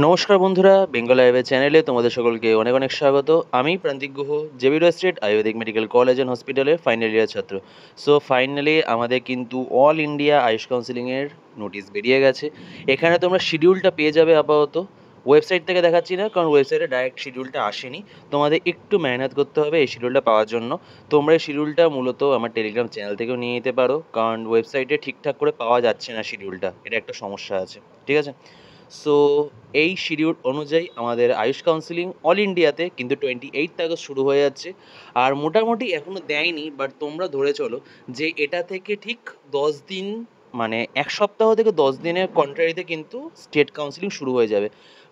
নমস্কার বন্ধুরা, বেঙ্গল আয়ুর্বেদ চ্যানেলে তোমাদের সকলকে অনেক অনেক স্বাগত। আমি Prantik Guha, Xavier street Ayurvedic medical college and হসপিটালের ফাইনাল ইয়ার ছাত্র। সো ফাইনালি আমাদের কিন্তু অল ইন্ডিয়া আয়ুষ কাউন্সিলিংয়ের নোটিশ বেরিয়ে গেছে। এখানে তোমরা শিডিউলটা পেয়ে যাবে আপাতত। ওয়েবসাইট থেকে দেখাচ্ছি না, কারণ ওয়েবসাইটে ডাইরেক্ট শিডিউলটা আসেনি। তোমাদের একটু মেহনত করতে হবে এই শিডিউলটা পাওয়ার জন্য। তোমরা এই শিডিউলটা মূলত আমার টেলিগ্রাম চ্যানেল থেকেও নিয়ে নিতে পারো, কারণ ওয়েবসাইটে ঠিকঠাক করে পাওয়া যাচ্ছে না শিডিউলটা। এটা একটা সমস্যা আছে, ঠিক আছে? সো এই শিডিউল অনুযায়ী আমাদের আয়ুষ কাউন্সিলিং অল ইন্ডিয়াতে কিন্তু 28 আগস্ট শুরু হয়ে যাচ্ছে। আর মোটামুটি এখনও দেয়নি, বাট তোমরা ধরে চলো যে এটা থেকে ঠিক 10 দিন, মানে এক সপ্তাহ থেকে 10 দিনের কন্ট্রারিতে কিন্তু স্টেট কাউন্সিলিং শুরু হয়ে যাবে।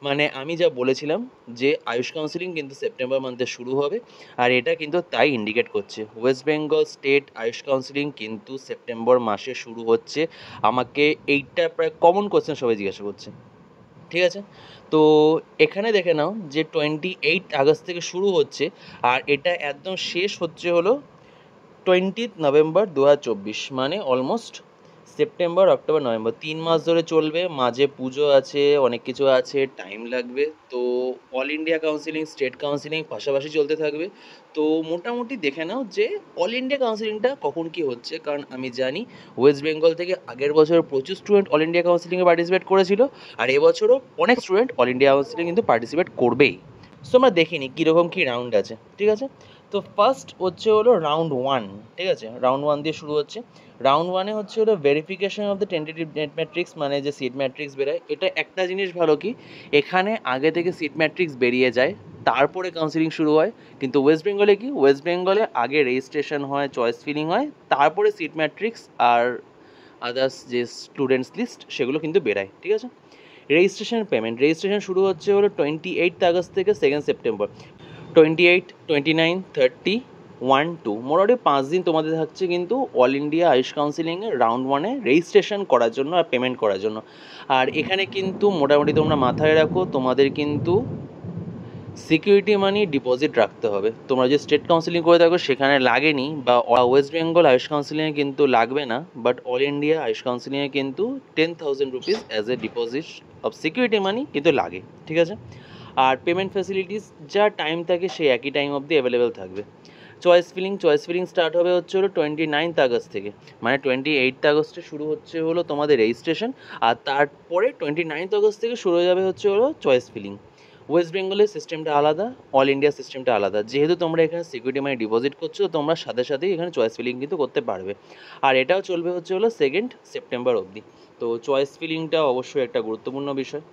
মানে আমি যা বলেছিলাম যে আয়ুষ কাউন্সিলিং কিন্তু সেপ্টেম্বর মান্থে শুরু হবে, আর এটা কিন্তু তাই ইন্ডিকেট করছে। West Bengal state Ayush counselling কিন্তু সেপ্টেম্বর মাসে শুরু হচ্ছে। আমাকে এইটা প্রায় কমন কোয়েশ্চেন সবাই জিজ্ঞাসা করছে, ঠিক আছে? তো এখানে দেখে নাও যে 28 আগস্ট থেকে শুরু হচ্ছে, আর এটা একদম শেষ হচ্ছে হলো 20 নভেম্বর 2024। মানে অলমোস্ট সেপ্টেম্বর, অক্টোবর, নভেম্বর 3 মাস ধরে চলবে। মাঝে পুজো আছে, অনেক কিছু আছে, টাইম লাগবে। তো all India counselling, state counselling পাশাপাশি চলতে থাকবে। তো মোটামুটি দেখে নাও যে অল ইন্ডিয়া কাউন্সিলিংটা কখন কী হচ্ছে, কারণ আমি জানি ওয়েস্ট বেঙ্গল থেকে আগের বছর প্রচুর স্টুডেন্ট অল ইন্ডিয়া কাউন্সিলিংয়ে পার্টিসিপেট করেছিল, আর এবছরও অনেক স্টুডেন্ট অল ইন্ডিয়া কাউন্সিলিং কিন্তু পার্টিসিপেট করবেই। সো আমরা দেখিনি কীরকম কী রাউন্ড আছে, ঠিক আছে? তো ফার্স্ট হচ্ছে হলো রাউন্ড 1, ঠিক আছে? রাউন্ড 1 দিয়ে শুরু হচ্ছে। রাউন্ড 1-এ হচ্ছে হলো verification of the tentative net matrix, মানে যে সিট ম্যাট্রিক্স বেরোয়। এটা একটা জিনিস ভালো কি, এখানে আগে থেকে সিট ম্যাট্রিক্স বেরিয়ে যায়, তারপরে কাউন্সিলিং শুরু হয়। কিন্তু ওয়েস্ট বেঙ্গলে কি, ওয়েস্ট বেঙ্গলে আগে রেজিস্ট্রেশন হয়, চয়েস ফিলিং হয়, তারপরে সিট ম্যাট্রিক্স আর আদার্স যে স্টুডেন্টস লিস্ট সেগুলো কিন্তু বেরায়, ঠিক আছে? রেজিস্ট্রেশন শুরু হচ্ছে হলো 28 আগস্ট থেকে 2 সেপ্টেম্বর। 28, 29, 30, 1, 2 মোটামুটি 5 দিন তোমাদের থাকছে কিন্তু অল ইন্ডিয়া আয়ুষ কাউন্সিলিংয়ে রাউন্ড 1-এ রেজিস্ট্রেশন করার জন্য আর পেমেন্ট করার জন্য। আর এখানে কিন্তু মোটামুটি তোমরা মাথায় রাখো, তোমাদের কিন্তু সিকিউরিটি মানি ডিপোজিট রাখতে হবে। তোমরা যে স্টেট কাউন্সিলিং করে থাকো সেখানে লাগেনি, বা ওয়েস্ট বেঙ্গল আয়ুষ কাউন্সিলিংয়ে কিন্তু লাগবে না, বাট অল ইন্ডিয়া আয়ুষ কাউন্সিলিংয়ে কিন্তু 10,000 rupees as a deposit of security মানি কিন্তু লাগে, ঠিক আছে? আর পেমেন্ট ফ্যাসিলিটিস যা টাইম থাকে সেই একই টাইম অবধি অ্যাভেলেবেল থাকবে। চয়েস ফিলিং স্টার্ট হবে হচ্ছে হলো 29 আগস্ট থেকে। মানে 28 আগস্টে শুরু হচ্ছে হলো তোমাদের রেজিস্ট্রেশন, আর তারপরে 29 আগস্ট থেকে শুরু হয়ে যাবে হচ্ছে হলো চয়েস ফিলিং। ওয়েস্ট বেঙ্গলের সিস্টেমটা আলাদা, অল ইন্ডিয়া সিস্টেমটা আলাদা। যেহেতু তোমরা এখানে সিকিউরিটি মানি ডিপোজিট করছো, তোমরা সাথে সাথেই এখানে চয়েস ফিলিং কিন্তু করতে পারবে। আর এটাও চলবে হচ্ছে হলো 2 সেপ্টেম্বর অবধি। তো চয়েস ফিলিংটা অবশ্যই একটা গুরুত্বপূর্ণ বিষয়।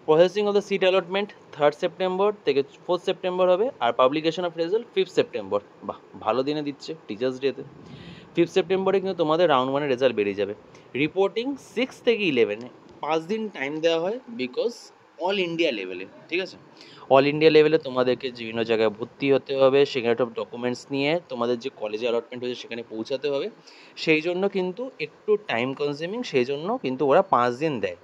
Processing of the seat allotment 3 September থেকে 4 সেপ্টেম্বর হবে, আর পাবলিকেশন অফ রেজাল্ট 5 সেপ্টেম্বর। বাহ, ভালো দিনে দিচ্ছে টিচার্স ডেতে। 5 সেপ্টেম্বরে কিন্তু তোমাদের রাউন্ড 1-এর রেজাল্ট বেরিয়ে যাবে। রিপোর্টিং 6 থেকে 11, 5 দিন টাইম দেওয়া হয়, বিকজ অল ইন্ডিয়া লেভেলে, ঠিক আছে? অল ইন্ডিয়া লেভেলে তোমাদেরকে বিভিন্ন জায়গায় ভর্তি হতে হবে, সেখানে সব ডকুমেন্টস নিয়ে তোমাদের যে কলেজে অ্যালটমেন্ট হয়েছে সেখানে পৌঁছাতে হবে। সেই জন্য কিন্তু একটু টাইম কনজিউমিং, সেই জন্য কিন্তু ওরা 5 দিন দেয়।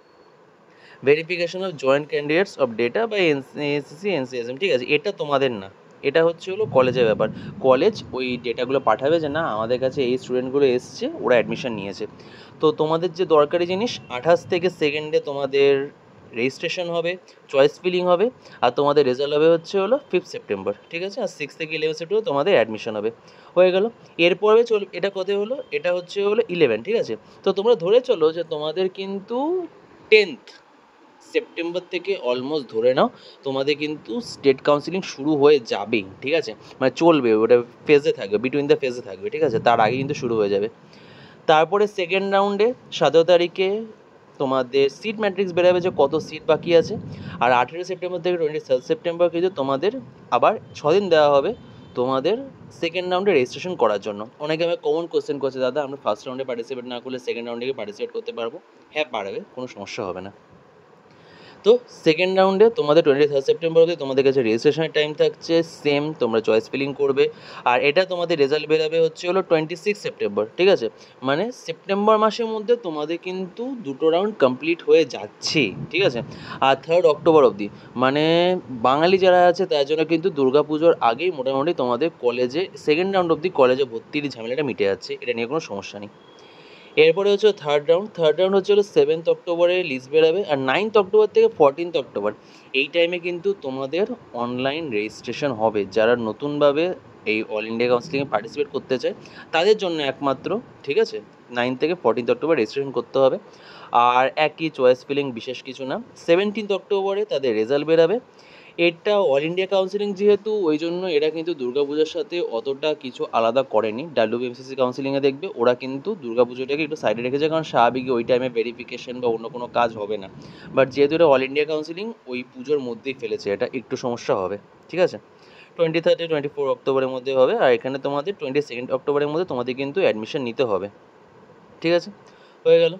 Verification of joint candidates of data by NCC NCSM, ঠিক আছে? এটা তোমাদের না, এটা হচ্ছে হলো কলেজের ব্যাপার। কলেজ ওই ডেটাগুলো পাঠাবে যে না আমাদের কাছে এই স্টুডেন্টগুলো এসছে, ওরা অ্যাডমিশন নিয়েছে। তো তোমাদের যে দরকারি জিনিস, 28 থেকে 2 তোমাদের রেজিস্ট্রেশন হবে, চয়েস ফিলিং হবে, আর তোমাদের রেজাল্ট হবে হচ্ছে হলো 5 সেপ্টেম্বর, ঠিক আছে? আর 6 থেকে 11 সেপ্টেম্বর তোমাদের অ্যাডমিশন হবে, হয়ে গেল। এরপরে এটা কত হলো, এটা হচ্ছে হলো 11, ঠিক আছে? তো তোমরা ধরে চলো যে তোমাদের কিন্তু 10 সেপ্টেম্বর থেকে অলমোস্ট ধরে নাও তোমাদের কিন্তু স্টেট কাউন্সিলিং শুরু হয়ে যাবেই, ঠিক আছে? মানে চলবে, ওটা ফেজে থাকবে, বিটুইন দ্য ফেজে থাকবে, ঠিক আছে? তার আগে কিন্তু শুরু হয়ে যাবে। তারপরে সেকেন্ড রাউন্ডে 17 তারিখে তোমাদের সিট ম্যাট্রিক্স বেরোবে যে কত সিট বাকি আছে। আর 18 সেপ্টেম্বর থেকে 23 সেপ্টেম্বর কিন্তু তোমাদের আবার 6 দিন দেওয়া হবে তোমাদের সেকেন্ড রাউন্ডে রেজিস্ট্রেশন করার জন্য। অনেকে আমাকে কমন কোশ্চেন করছে, দাদা আমরা ফার্স্ট রাউন্ডে পার্টিসিপেট না করলে সেকেন্ড রাউন্ডে গিয়ে পার্টিসিপেট করতে পারবো? হ্যাঁ পারবে, কোনো সমস্যা হবে না। তো সেকেন্ড রাউন্ডে তোমাদের 23 সেপ্টেম্বর অবধি তোমাদের কাছে রেজিস্ট্রেশনের টাইম থাকছে, সেম তোমরা চয়েস ফিলিং করবে। আর এটা তোমাদের রেজাল্ট বেরোবে হচ্ছে হলো 26 সেপ্টেম্বর, ঠিক আছে? মানে সেপ্টেম্বর মাসের মধ্যে তোমাদের কিন্তু 2 রাউন্ড কমপ্লিট হয়ে যাচ্ছে, ঠিক আছে? আর 3 অক্টোবর অবধি, মানে বাঙালি যারা আছে তার জন্য কিন্তু দুর্গাপুজোর আগেই মোটামুটি তোমাদের কলেজে সেকেন্ড রাউন্ড অবধি কলেজে ভর্তির ঝামেলাটা মিটে যাচ্ছে, এটা নিয়ে কোনো সমস্যা নেই। এরপরে হচ্ছে থার্ড রাউন্ড হচ্ছে হলো 7th অক্টোবরে লিস্ট বেরোবে, আর 9th অক্টোবর থেকে 14th অক্টোবর এই টাইমে কিন্তু তোমাদের অনলাইন রেজিস্ট্রেশন হবে। যারা নতুনভাবে এই অল ইন্ডিয়া কাউন্সিলিংয়ে পার্টিসিপেট করতে চায় তাদের জন্য একমাত্র, ঠিক আছে? 9 থেকে 14th অক্টোবর রেজিস্ট্রেশন করতে হবে। আর একই চয়েস ফিলিং, বিশেষ কিছু না। 17th অক্টোবরে তাদের রেজাল্ট বেরাবে। এটা অল ইন্ডিয়া কাউন্সিলিং যেহেতু, ওই জন্য এরা কিন্তু দুর্গাপূজার সাথে অতটা কিছু আলাদা করেনি। ডাব্লিউবিএমসিসি কাউন্সিলিংয়ে দেখবে ওরা কিন্তু দুর্গাপুজোটাকে একটু সাইডে রেখেছে, কারণ স্বাভাবিকই ওই টাইমে ভেরিফিকেশন বা অন্য কোনো কাজ হবে না। বাট যেহেতু এটা অল ইন্ডিয়া কাউন্সিলিং, ওই পুজোর মধ্যেই ফেলেছে, এটা একটু সমস্যা হবে, ঠিক আছে? 23rd 24 অক্টোবরের মধ্যে হবে, আর এখানে তোমাদের 22nd অক্টোবরের মধ্যে তোমাদের কিন্তু অ্যাডমিশন নিতে হবে, ঠিক আছে? হয়ে গেল।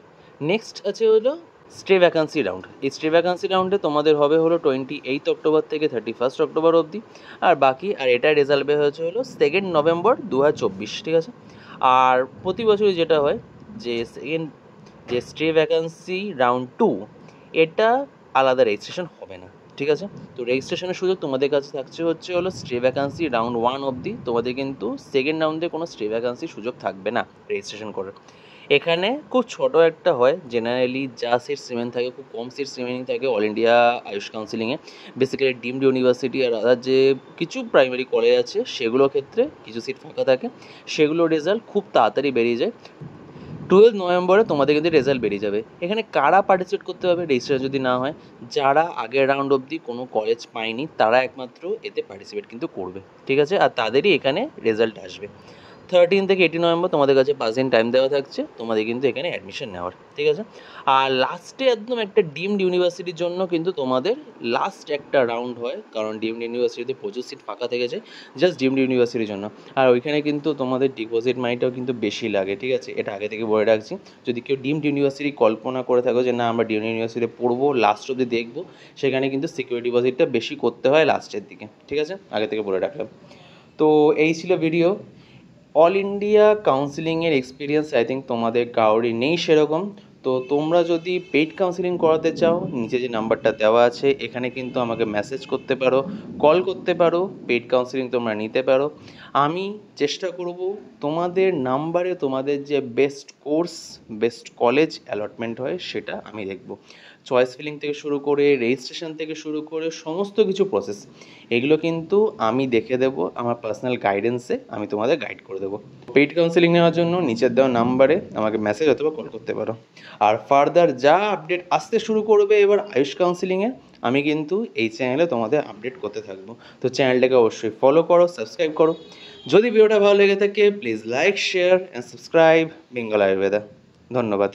নেক্সট আছে হলো স্টে ভ্যাকান্সি রাউন্ড। এই স্টে ভ্যাকান্সি রাউন্ডে তোমাদের হবে হলো 28 অক্টোবর থেকে 31 অক্টোবর অবধি। আর বাকি, আর এটা রেজাল্ট বের হয়েছে হলো 2 নভেম্বর 2024, ঠিক আছে? আর প্রতি বছরই যেটা হয়, যে স্টে ভ্যাকান্সি রাউন্ড 2, এটা আলাদা রেজিস্ট্রেশন হবে না, ঠিক আছে? তো রেজিস্ট্রেশনের সুযোগ তোমাদের কাছে থাকছে হচ্ছে হলো স্টে ভ্যাকান্সি রাউন্ড 1 অবধি। তোমাদের কিন্তু সেকেন্ড রাউন্ডে কোনো স্টে ভ্যাকান্সির সুযোগ থাকবে না রেজিস্ট্রেশন করার। এখানে খুব ছোট একটা হয়, জেনারেলি যা সিটস রিমেইন থাকে, খুব কম সিটস রিমেইনিং থাকে অল ইন্ডিয়া আয়ুষ কাউন্সিলিংয়ে। বেসিক্যালি ডিমড ইউনিভার্সিটি আর আদার যে কিছু প্রাইমারি কলেজ আছে সেগুলোর ক্ষেত্রে কিছু সিট ফাঁকা থাকে, সেগুলোর রেজাল্ট খুব তাড়াতাড়ি বেরিয়ে যায়। 12 নভেম্বরে তোমাদের কিন্তু রেজাল্ট বেরিয়ে যাবে। এখানে কারা পার্টিসিপেট করতে হবে রেজিস্ট্রেশন যদি না হয়? যারা আগের রাউন্ড অবধি কোনো কলেজ পায়নি তারা একমাত্র এতে পার্টিসিপেট কিন্তু করবে, ঠিক আছে? আর তাদেরই এখানে রেজাল্ট আসবে। 13 থেকে 18 নভেম্বর তোমাদের কাছে 5 দিন টাইম দেওয়া থাকছে তোমাদের কিন্তু এখানে অ্যাডমিশন নেওয়ার, ঠিক আছে? আর লাস্টে একদম একটা ডিমড ইউনিভার্সিটির জন্য কিন্তু তোমাদের লাস্ট একটা রাউন্ড হয়, কারণ ডিমড ইউনিভার্সিটিতে প্রচুর সিট ফাঁকা থেকে যায় জাস্ট ডিমড ইউনিভার্সিটির জন্য। আর ওইখানে কিন্তু তোমাদের ডিপোজিট মানিটাও কিন্তু বেশি লাগে, ঠিক আছে? এটা আগে থেকে বলে রাখছি। যদি কেউ ডিমড ইউনিভার্সিটি কল্পনা করে থাকো যে না আমরা ডিমড ইউনিভার্সিটিতে পড়বো, লাস্ট অবধি দেখবো, সেখানে কিন্তু সিকিউরিটি ডিপোজিটটা বেশি করতে হয় লাস্টের দিকে, ঠিক আছে? আগে থেকে বলে রাখলাম। তো এই ছিল ভিডিও। অল ইন্ডিয়া কাউন্সিলিংয়ের এক্সপিরিয়েন্স আই থিঙ্ক তোমাদের কারোরই নেই সেরকম। তো তোমরা যদি পেইড কাউন্সিলিং করাতে চাও, নিচে যে নাম্বারটা দেওয়া আছে এখানে কিন্তু আমাকে মেসেজ করতে পারো, কল করতে পারো, পেইড কাউন্সিলিং তোমরা নিতে পারো। আমি চেষ্টা করব তোমাদের নাম্বারে তোমাদের যে best course, best college allotment হয় সেটা আমি দেখব। চয়েস ফিলিং থেকে শুরু করে, রেজিস্ট্রেশন থেকে শুরু করে সমস্ত কিছু প্রসেস, এগুলো কিন্তু আমি দেখে দেবো আমার পার্সোনাল গাইডেন্সে, আমি তোমাদের গাইড করে দেবো। পেইড কাউন্সিলিং নেওয়ার জন্য নিচের দেওয়া নাম্বারে আমাকে মেসেজ অথবা কল করতে পারো। আর ফার্দার যা আপডেট আসতে শুরু করবে এবার আয়ুষ কাউন্সিলিংয়ে, আমি কিন্তু এই চ্যানেলে তোমাদের আপডেট করতে থাকবো। তো চ্যানেলটাকে অবশ্যই ফলো করো, সাবস্ক্রাইব করো। যদি ভিডিওটা ভালো লেগে থাকে please like, share and subscribe Bengal Ayurveda. ধন্যবাদ।